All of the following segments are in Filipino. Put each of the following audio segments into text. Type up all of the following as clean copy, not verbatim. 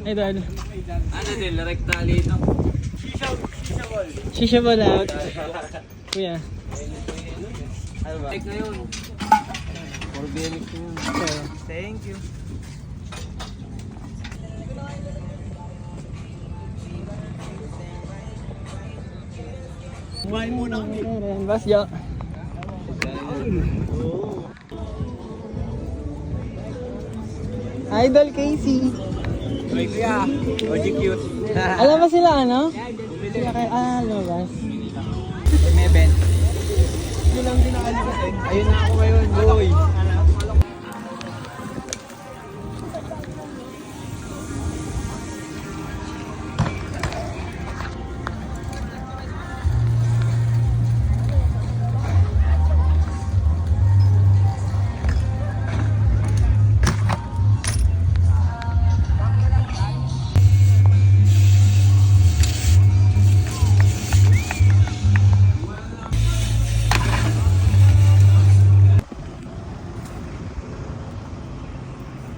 Idol. Ano din, rekta dito. Shisha ball out. Kuya. Ano ba? Check ngayon. Organic yun. Thank you. Kumain muna kami. Boss Jo. Idol Casey. Ay kuya, OG cute. Alam ba sila ano? Sila kay lumabas. May event. Hindi lang dinaalis kasi. Ayun na ako ngayon, boy.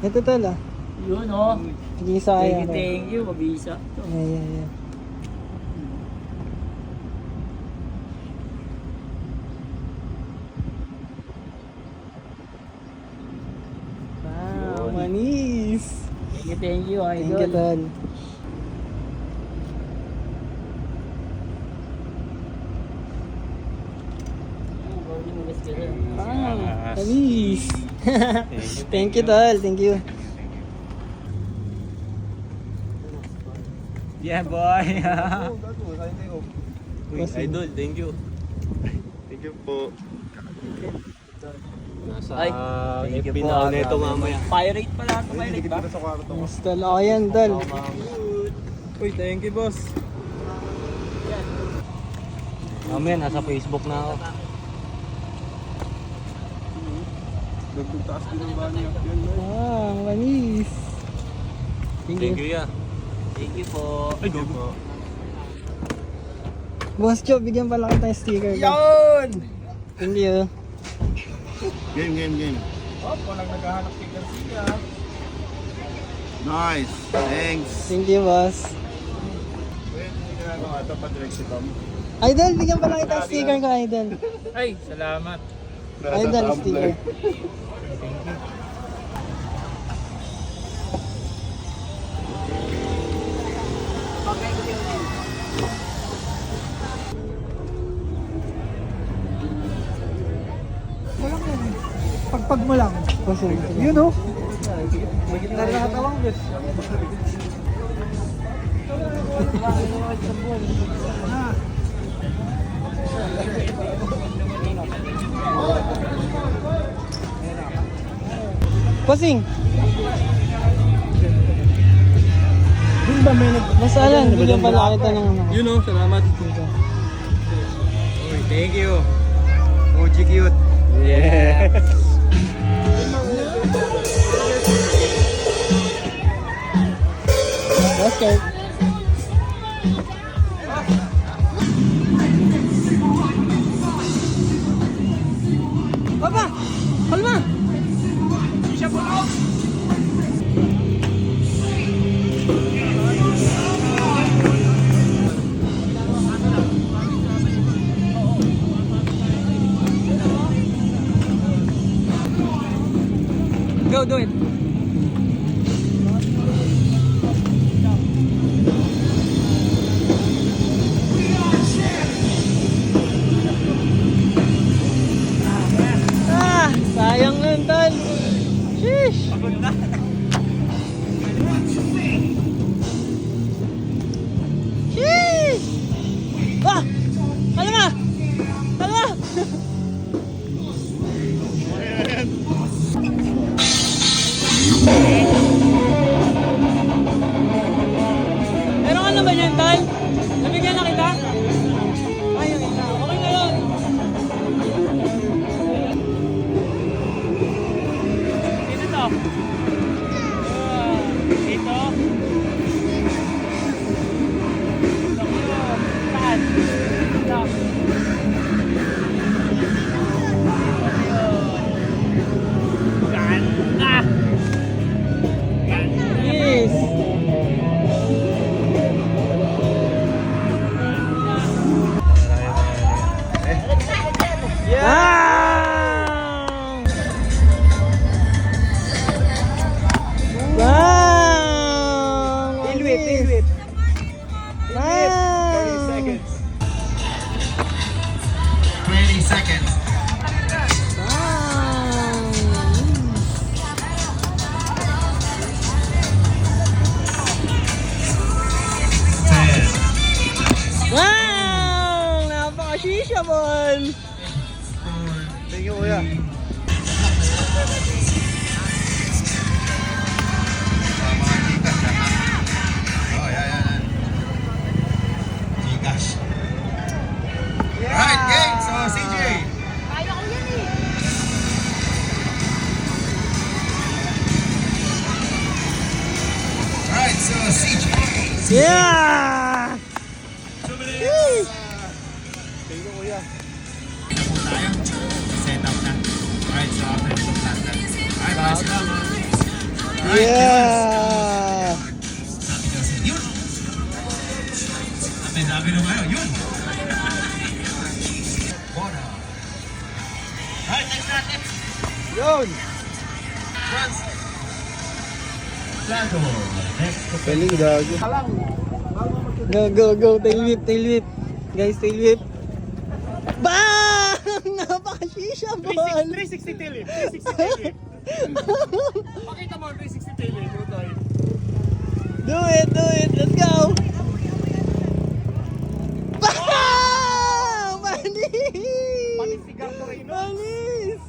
Ito tol ah. Yun oh. Hindi sayang. Thank you, mabisa. Yeah. Wow, manis. Thank you, idol. Thank you tol. Wow, manis. Thank you tol, thank you. Yeah, boy. Uy, idol, thank you. Thank you po. Nasa Ay, thank you FB po, na nito mamaya. Pirate pala ito, pirate ba? Yes tol, ako yan tol. Uy, thank you, boss. Mamaya, nasa Facebook na ako. Nagtutaas din ang banyo. Yan, no? Ah, manis. Thank you, ya. Thank you po. Ay, gogo. Boss Joe, bigyan pala kita ng sticker. Yun! Thank you. Game. Oh, walang naghahanap kay Garcia. Nice. Thanks. Thank you, boss. Wait, hindi ginagawa ito pa direct si Tom. Idol, bigyan pala kita ng sticker ko, Idol. Ay, salamat. Idol, sticker. Pagpag mo lang. Yun oh. Nakatawang bes. Pasing. Dun ba may Basta alam, bigyan pala kita ng ano. Yun o, salamat. Uy, thank you. OG cute. Yeah. Okay. Papa! Kalma! Go, do it. Sayang nun, tol. Sheesh! Sheesh! Ah! Kalma! 15 seconds. Wow! Napaka-shisha ball! Thank you, kuya. Mga Gcash, ha? Oh, yan. Gcash. Alright, game. So, CJ. Alright, so CJ. Yeah! Woo! Thank you, kuya. Tayo. Set up na. Alright, so after ito plan na. Alright, bye sila mga. Yeah! Sabi kasi, yun! Sabi nung ano, yun! Bona. Alright, next natin. Yun! France. Plato. Next. Galing, gago. Go! Tail whip. Guys, tail whip. Bang! Napaka-shisha ball! 360 tail whip. 360 tail whip. Pakita mo 360 tail whip. Do it! Let's go! Bang! Manis! Pati si Gardo Reyno. Manis!